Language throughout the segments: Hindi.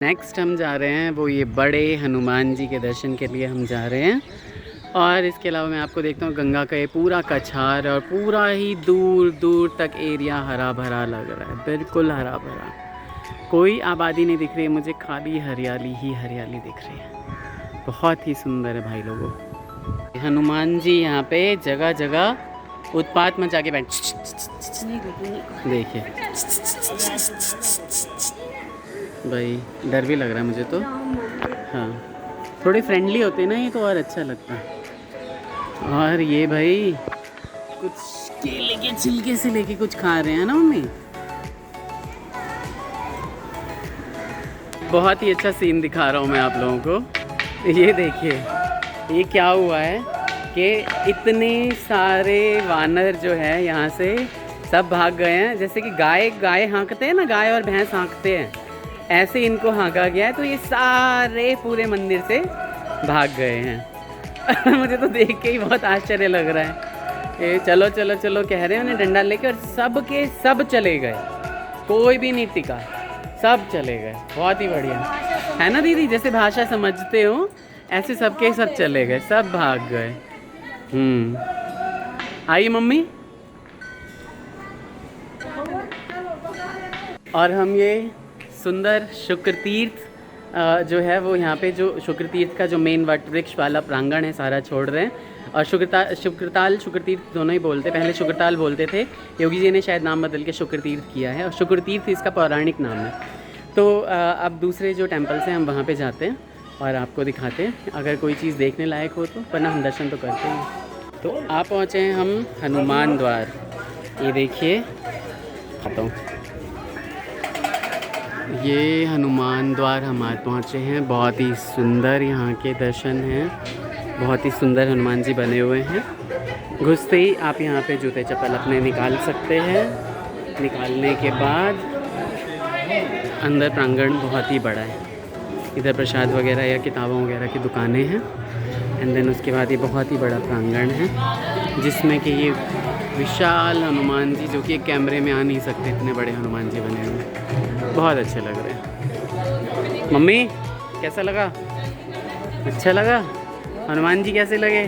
नेक्स्ट हम जा रहे हैं वो ये बड़े हनुमान जी के दर्शन के लिए हम जा रहे हैं। और इसके अलावा मैं आपको देखता हूँ गंगा का ये पूरा कछार और पूरा ही दूर दूर तक एरिया हरा भरा लग रहा है, बिल्कुल हरा भरा। कोई आबादी नहीं दिख रही है मुझे, खाली हरियाली ही हरियाली दिख रही है। बहुत ही सुंदर है भाई लोगों। हनुमान जी यहाँ पे जगह जगह उत्पात मचा के बैठ, देखिए भाई डर भी लग रहा है मुझे तो। हाँ, थोड़े फ्रेंडली होते ना ये तो और अच्छा लगता है। और ये भाई कुछ केले के छिलके से लेके कुछ खा रहे हैं ना मम्मी। बहुत ही अच्छा सीन दिखा रहा हूँ मैं आप लोगों को। ये देखिए ये क्या हुआ है कि इतने सारे वानर जो है यहाँ से सब भाग गए हैं। जैसे कि गाय हाँकते हैं ना, गाय और भैंस हाँकते हैं, ऐसे इनको हाँका गया है। तो ये सारे पूरे मंदिर से भाग गए हैं। मुझे तो देख के ही बहुत आश्चर्य लग रहा है। ये चलो चलो चलो कह रहे हैं उन्हें डंडा लेके, और सब के सब चले गए, कोई भी नहीं टिका, सब चले गए। बहुत ही बढ़िया है ना दीदी, जैसे भाषा समझते हो ऐसे सबके सब चले गए, सब भाग गए। आई मम्मी। और हम ये सुंदर शुक्र तीर्थ जो है वो यहाँ पे जो शुक्र तीर्थ का जो मेन वट वृक्ष वाला प्रांगण है सारा छोड़ रहे हैं। और शुक्र तीर्थ दोनों ही बोलते, पहले शुक्रताल बोलते थे, योगी जी ने शायद नाम बदल के शुक्र तीर्थ किया है, और शुक्र तीर्थ इसका पौराणिक नाम है। तो अब दूसरे जो टेम्पल्स हैं हम वहाँ पे जाते हैं और आपको दिखाते हैं, अगर कोई चीज़ देखने लायक हो तो, वरना हम दर्शन तो करते हैं। तो आप पहुँचे हैं हम हनुमान द्वार। ये देखिए आता हूँ, ये हनुमान द्वार हम आज पहुँचे हैं। बहुत ही सुंदर यहाँ के दर्शन हैं, बहुत ही सुंदर हनुमान जी बने हुए हैं। घुसते ही आप यहाँ पे जूते चप्पल अपने निकाल सकते हैं। निकालने के बाद अंदर प्रांगण बहुत ही बड़ा है, इधर प्रसाद वगैरह या किताबों वगैरह की दुकानें हैं। एंड देन उसके बाद ये बहुत ही बड़ा प्रांगण है जिसमें कि ये विशाल हनुमान जी, जो कि एक कैमरे में आ नहीं सकते, इतने बड़े हनुमान जी बने हुए हैं, बहुत अच्छे लग रहे हैं। मम्मी कैसा लगा? अच्छा लगा? हनुमान जी कैसे लगे?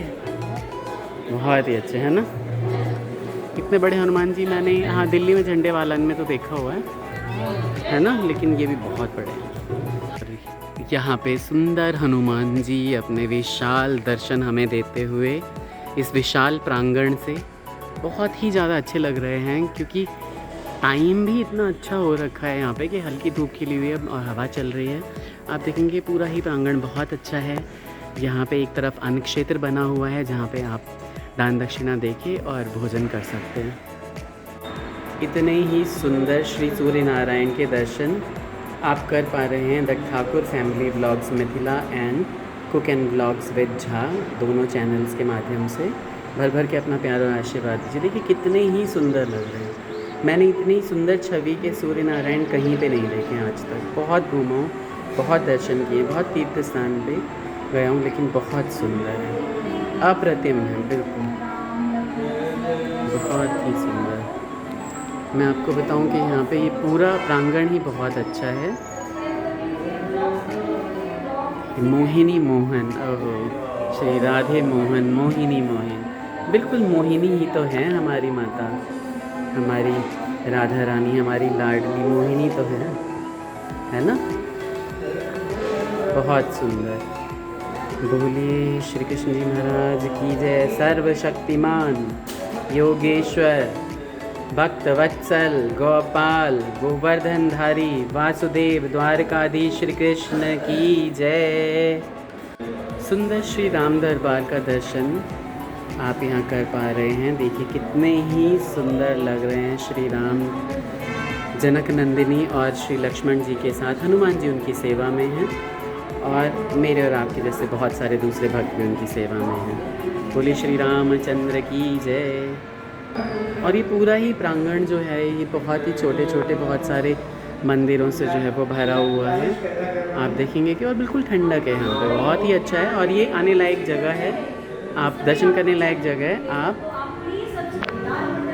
बहुत ही अच्छे हैं ना। इतने बड़े हनुमान जी मैंने हाँ दिल्ली में झंडे वालन में तो देखा हुआ है ना, लेकिन ये भी बहुत बड़े हैं। यहाँ पे सुंदर हनुमान जी अपने विशाल दर्शन हमें देते हुए इस विशाल प्रांगण से बहुत ही ज़्यादा अच्छे लग रहे हैं, क्योंकि टाइम भी इतना अच्छा हो रखा है यहाँ पे कि हल्की धूप खिली हुई है और हवा चल रही है। आप देखेंगे पूरा ही प्रांगण बहुत अच्छा है। यहाँ पे एक तरफ अन्न क्षेत्र बना हुआ है जहाँ पे आप दान दक्षिणा देके और भोजन कर सकते हैं। इतने ही सुंदर श्री सूर्य नारायण के दर्शन आप कर पा रहे हैं the Thakur family vlogs Mithila and cook and vlogs with Jha, दोनों चैनल्स के माध्यम से। भर भर के अपना प्यार और आशीर्वाद दीजिए। देखिए कितने ही सुंदर लग रहे हैं। मैंने इतनी सुंदर छवि के सूर्य नारायण कहीं पे नहीं देखे आज तक। बहुत घूमा हूँ, बहुत दर्शन किए, बहुत तीर्थ स्थान पे गया हूँ, लेकिन बहुत सुंदर है, अप्रतिम है, बिल्कुल बहुत ही सुंदर। मैं आपको बताऊं कि यहाँ पे ये पूरा प्रांगण ही बहुत अच्छा है। मोहिनी मोहन, ओहो श्री राधे मोहन, मोहिनी मोहन, बिल्कुल मोहिनी ही तो है हमारी माता, हमारी राधा रानी, हमारी लाडली मोहिनी तो है ना। बहुत सुंदर। बोलिए श्री कृष्ण जी महाराज की जय। सर्वशक्तिमान योगेश्वर भक्त वत्सल गोपाल गोवर्धनधारी वासुदेव द्वारकाधीश श्री कृष्ण की जय। सुंदर श्री राम दरबार का दर्शन आप यहाँ कर पा रहे हैं। देखिए कितने ही सुंदर लग रहे हैं श्री राम, जनक नंदिनी और श्री लक्ष्मण जी के साथ। हनुमान जी उनकी सेवा में हैं और मेरे और आपके जैसे बहुत सारे दूसरे भक्त भी उनकी सेवा में हैं। बोलिए श्री रामचंद्र की जय। और ये पूरा ही प्रांगण जो है ये बहुत ही छोटे छोटे बहुत सारे मंदिरों से जो है वो भरा हुआ है। आप देखेंगे कि और बिल्कुल ठंडक है यहाँ पे, बहुत ही अच्छा है। और ये आने लायक जगह है, आप दर्शन करने लायक जगह है।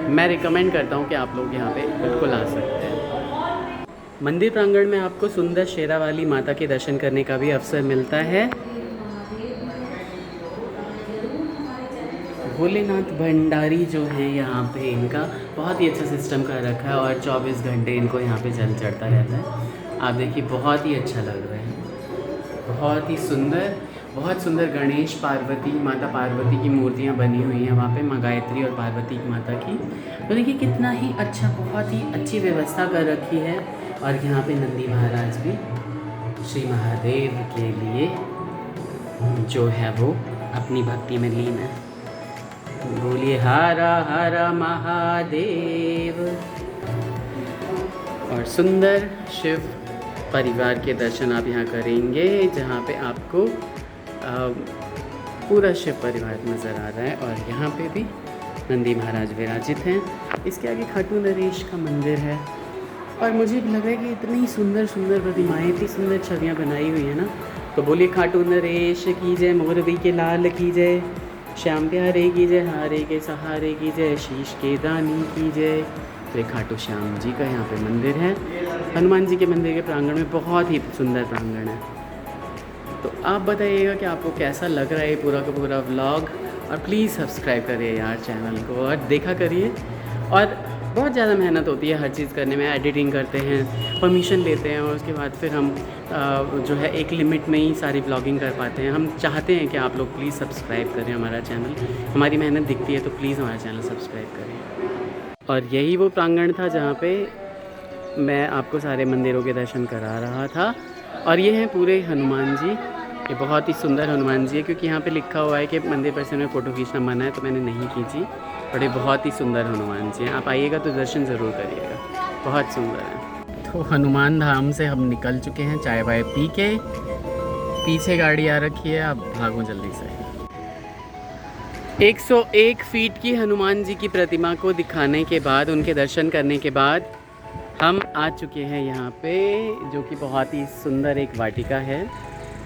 मैं रिकमेंड करता हूँ कि आप लोग यहाँ पे बिल्कुल आ सकते हैं। मंदिर प्रांगण में आपको सुंदर शेरावाली माता के दर्शन करने का भी अवसर मिलता है। भोलेनाथ भंडारी जो है यहाँ पे, इनका बहुत ही अच्छा सिस्टम कर रखा है और 24 घंटे इनको यहाँ पे जल चढ़ता रहता है। आप देखिए बहुत ही अच्छा लग रहा है, बहुत ही सुंदर, बहुत सुंदर गणेश पार्वती, माता पार्वती की मूर्तियाँ बनी हुई हैं वहाँ पे, माँ गायत्री और पार्वती माता की। तो देखिए कितना ही अच्छा, बहुत ही अच्छी व्यवस्था कर रखी है। और यहाँ पे नंदी महाराज भी श्री महादेव के लिए जो है वो अपनी भक्ति में लीन है। बोलिए हर हर महादेव। और सुंदर शिव परिवार के दर्शन आप यहाँ करेंगे, जहाँ पे आपको पूरा शिव परिवार नज़र आ रहा है। और यहाँ पे भी नंदी महाराज विराजित हैं। इसके आगे खाटू नरेश का मंदिर है। और मुझे लग रहा है कि इतनी सुंदर सुंदर प्रतिमाएँ, इतनी सुंदर छवियाँ बनाई हुई हैं ना। तो बोलिए खाटू नरेश की जय, मोरबी के लाल की जय, श्याम प्यारे की जय, हारे के सहारे की जय, शीश के दानी की जय। तो खाटू श्याम जी का यहाँ पे मंदिर है। हनुमान जी के मंदिर के प्रांगण में बहुत ही सुंदर प्रांगण है। तो आप बताइएगा कि आपको कैसा लग रहा है पूरा का पूरा व्लॉग। और प्लीज़ सब्सक्राइब करिए यार चैनल को और देखा करिए। और बहुत ज़्यादा मेहनत होती है हर चीज़ करने में, एडिटिंग करते हैं, परमिशन लेते हैं और उसके बाद फिर हम जो है एक लिमिट में ही सारी ब्लॉगिंग कर पाते हैं। हम चाहते हैं कि आप लोग प्लीज़ सब्सक्राइब करें हमारा चैनल, हमारी मेहनत दिखती है तो प्लीज़ हमारा चैनल सब्सक्राइब करें। और यही वो प्रांगण था जहाँ पे मैं आपको सारे मंदिरों के दर्शन करा रहा था। और ये हैं पूरे हनुमान जी, ये बहुत ही सुंदर हनुमान जी है, क्योंकि यहाँ पे लिखा हुआ है कि मंदिर परिसर में फ़ोटो खींचना मना है, तो मैंने नहीं खींची। बट ये बहुत ही सुंदर हनुमान जी हैं, आप आइएगा तो दर्शन ज़रूर करिएगा, बहुत सुंदर है। तो हनुमान धाम से हम निकल चुके हैं चाय वाय पी के। पीछे गाड़ी आ रखी है, अब भागो जल्दी से। 101 फीट की हनुमान जी की प्रतिमा को दिखाने के बाद, उनके दर्शन करने के बाद हम आ चुके हैं यहाँ पे, जो कि बहुत ही सुंदर एक वाटिका है।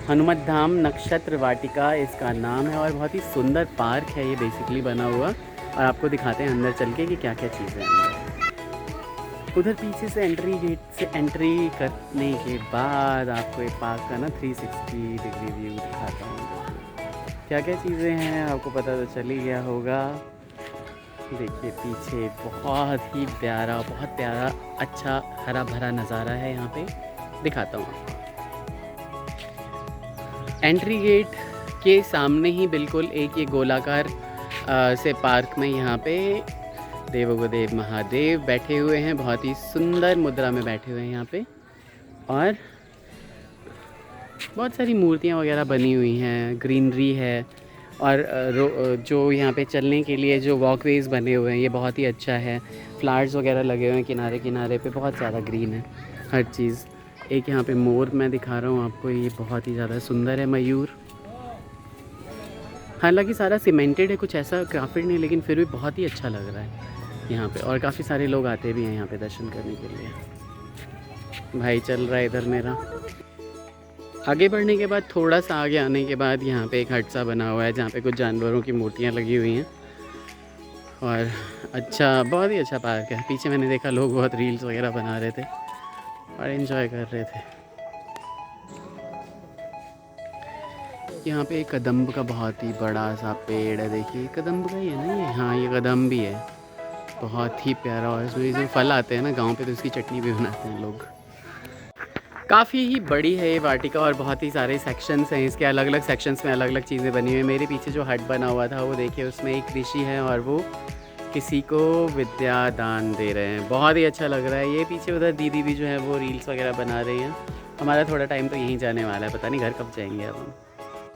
हनुमत धाम नक्षत्र वाटिका इसका नाम है। और बहुत ही सुंदर पार्क है ये बेसिकली बना हुआ। और आपको दिखाते हैं अंदर चल के कि क्या क्या चीज़ें हैं अंदर। उधर पीछे से एंट्री गेट से एंट्री करने के बाद आपको एक पार्क का ना 360 डिग्री व्यू दिखाता हूँ। क्या क्या चीज़ें हैं आपको पता तो चल ही गया होगा। देखिए पीछे बहुत ही प्यारा, बहुत प्यारा अच्छा हरा भरा नज़ारा है यहाँ पे, दिखाता हूँ। एंट्री गेट के सामने ही बिल्कुल एक ये गोलाकार से पार्क में यहाँ पे देवोदेव महादेव बैठे हुए हैं, बहुत ही सुंदर मुद्रा में बैठे हुए हैं यहाँ पे। और बहुत सारी मूर्तियाँ वगैरह बनी हुई हैं, ग्रीनरी है। और जो यहाँ पे चलने के लिए जो वॉकवेज़ बने हुए हैं ये बहुत ही अच्छा है। फ्लावर्स वगैरह लगे हुए हैं किनारे किनारे पे, बहुत ज़्यादा ग्रीन है हर चीज़। एक यहाँ पे मोर मैं दिखा रहा हूँ आपको, ये बहुत ही ज़्यादा सुंदर है मयूर। हालांकि सारा सीमेंटेड है, कुछ ऐसा ग्राफिक नहीं, लेकिन फिर भी बहुत ही अच्छा लग रहा है यहाँ पे। और काफ़ी सारे लोग आते भी हैं यहाँ पे दर्शन करने के लिए। भाई चल रहा है इधर मेरा। आगे बढ़ने के बाद, थोड़ा सा आगे आने के बाद यहाँ पे एक हट सा बना हुआ है जहाँ पे कुछ जानवरों की मूर्तियाँ लगी हुई हैं। और अच्छा, बहुत ही अच्छा पार्क है। पीछे मैंने देखा लोग बहुत रील्स वगैरह बना रहे थे और एंजॉय कर रहे थे। यहाँ पे एक कदम्ब का बहुत ही बड़ा सा पेड़ है, देखिए कदम्ब का ही है ना ये। हाँ ये कदम्ब भी है, बहुत ही प्यारा। और इसमें जो फल आते हैं ना गांव पे, तो इसकी चटनी भी बनाते हैं लोग। काफ़ी ही बड़ी है ये वाटिका और बहुत ही सारे सेक्शंस हैं इसके। अलग अलग सेक्शंस में अलग अलग चीज़ें बनी हुई हैं। मेरे पीछे जो हट बना हुआ था वो देखिए, उसमें एक ऋषि है और वो किसी को विद्या दान दे रहे हैं, बहुत ही अच्छा लग रहा है। ये पीछे उधर दीदी भी जो है वो रील्स वगैरह बना रही हैं। हमारा थोड़ा टाइम तो यहीं जाने वाला है, पता नहीं घर कब जाएंगे अब हम।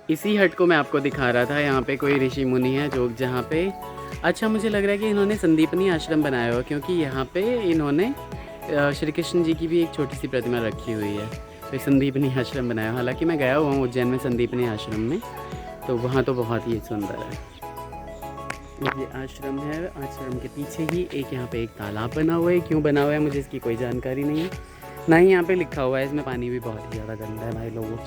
इसी हट को मैं आपको दिखा रहा था। यहाँ पे कोई ऋषि मुनि है जो जहाँ पे, अच्छा मुझे लग रहा है कि इन्होंने संदीपनी आश्रम बनाया हुआ, क्योंकि यहाँ पे इन्होंने श्री कृष्ण जी की भी एक छोटी सी प्रतिमा रखी हुई है। तो संदीपनी आश्रम बनाया। हालांकि मैं गया हुआ हूँ उज्जैन में संदीपनी आश्रम में, तो वहाँ तो बहुत ही सुंदर है। ये आश्रम है, आश्रम के पीछे ही एक यहाँ पे एक तालाब बना हुआ है। क्यों बना हुआ है मुझे इसकी कोई जानकारी नहीं है, ना ही यहाँ पे लिखा हुआ है। इसमें पानी भी बहुत ही ज़्यादा गंदा है भाई लोगों।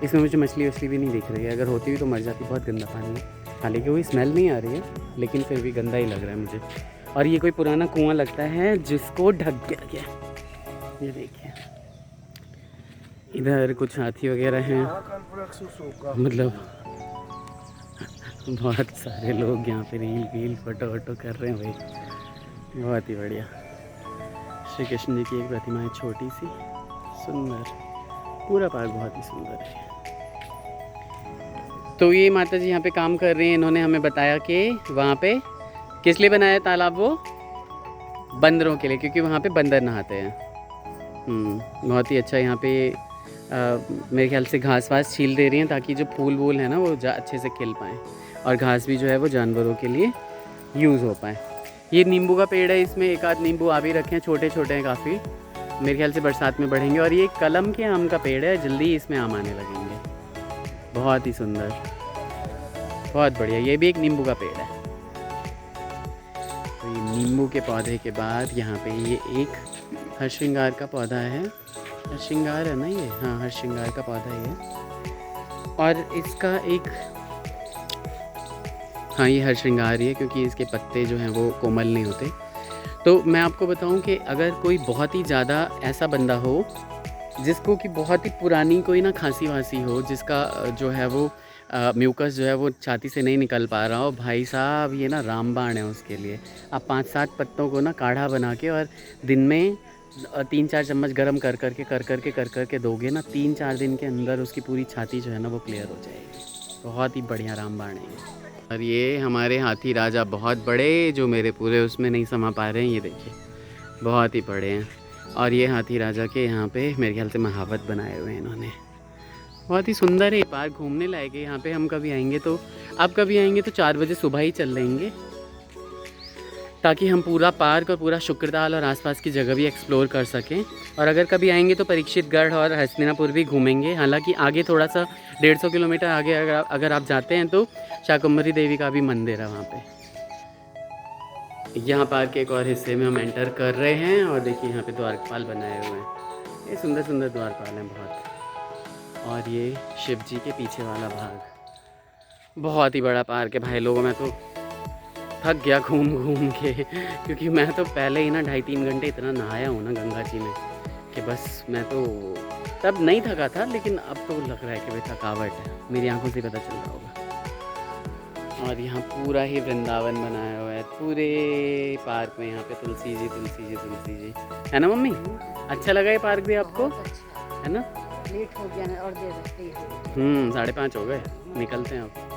इसमें मुझे मछली वछली भी नहीं दिख रही है, अगर होती हुई तो मर जाती, बहुत गंदा पानी है। हालांकि कोई स्मेल नहीं आ रही है, लेकिन फिर भी गंदा ही लग रहा है मुझे। और ये कोई पुराना कुआं लगता है जिसको ढक दिया गया, ये देखिए। इधर कुछ हाथी वगैरह हैं, मतलब बहुत सारे लोग यहाँ पे रील फोटो वोटो कर रहे हैं भाई, बहुत ही बढ़िया। श्री कृष्ण जी की एक प्रतिमा है छोटी सी, सुंदर, पूरा पार्क बहुत ही सुंदर है। तो ये माता जी यहाँ पे काम कर रही हैं, इन्होंने हमें बताया कि वहाँ पे किस लिए बनाया तालाब, वो बंदरों के लिए, क्योंकि वहाँ पे बंदर नहाते हैं। बहुत ही अच्छा। यहाँ पे मेरे ख्याल से घास वास छील दे रही हैं ताकि जो फूल वूल है ना वो अच्छे से खिल पाएँ, और घास भी जो है वो जानवरों के लिए यूज़ हो पाए। ये नींबू का पेड़ है, इसमें एक आध नींबू आ भी रखे हैं, छोटे छोटे हैं काफ़ी, मेरे ख्याल से बरसात में बढ़ेंगे। और ये कलम के आम का पेड़ है, जल्दी इसमें आम आने लगेंगे। बहुत ही सुंदर, बहुत बढ़िया। ये भी एक नींबू का पेड़ है। तो ये नींबू के पौधे के बाद यहाँ पे ये एक हरश्रृंगार का पौधा है, हरश्रृंगार है ना ये, हाँ हरश्रृंगार का पौधा है ये। और इसका एक, हाँ ये हरश्रृंगार ही है, क्योंकि इसके पत्ते जो हैं वो कोमल नहीं होते। तो मैं आपको बताऊं कि अगर कोई बहुत ही ज़्यादा ऐसा बंदा हो जिसको कि बहुत ही पुरानी कोई ना खांसी वासी हो, जिसका जो है वो म्यूकस जो है वो छाती से नहीं निकल पा रहा हो, भाई साहब ये ना रामबाण है उसके लिए। आप 5-7 पत्तों को ना काढ़ा बना के और दिन में 3-4 चम्मच गर्म कर करके दोगे ना, 3-4 दिन के अंदर उसकी पूरी छाती जो है ना वो क्लियर हो जाएगी। बहुत ही बढ़िया रामबाण है ये। और ये हमारे हाथी राजा बहुत बड़े, जो मेरे पूरे उसमें नहीं समा पा रहे हैं, ये देखिए बहुत ही बड़े हैं। और ये हाथी राजा के यहाँ पे मेरे ख्याल से महावत बनाए हुए हैं इन्होंने। बहुत ही सुंदर है ये पार्क, घूमने लायक है। यहाँ पे हम कभी आएंगे तो, आप कभी आएंगे तो 4 बजे सुबह ही चल लेंगे, ताकि हम पूरा पार्क और पूरा शुक्रताल और आसपास की जगह भी एक्सप्लोर कर सकें। और अगर कभी आएंगे तो परीक्षितगढ़ और हस्तिनापुर भी घूमेंगे। हालांकि आगे थोड़ा सा 150 किलोमीटर आगे अगर आप जाते हैं तो शाकंभरी देवी का भी मंदिर है वहाँ पे। यहाँ पार्क के एक और हिस्से में हम एंटर कर रहे हैं, और देखिए यहाँ पे द्वारपाल बनाए हुए हैं, ये सुंदर सुंदर द्वारपाल हैं बहुत। और ये शिव जी के पीछे वाला भाग, बहुत ही बड़ा पार्क है भाई लोगों। मैं तो थक गया घूम घूम के, क्योंकि मैं तो पहले ही ना 2.5-3 घंटे इतना नहाया हूँ ना गंगा जी में कि बस मैं तो तब नहीं थका था, लेकिन अब तो लग रहा है कि भाई थकावट है, मेरी आंखों से पता चल रहा होगा। और यहाँ पूरा ही वृंदावन बनाया हुआ है पूरे पार्क में। यहाँ पे तुलसी जी है ना मम्मी? अच्छा लगा ये पार्क भी आपको? अच्छा है ना? लेट हो गया ना, और देर 5:30 हो गए, निकलते हैं अब।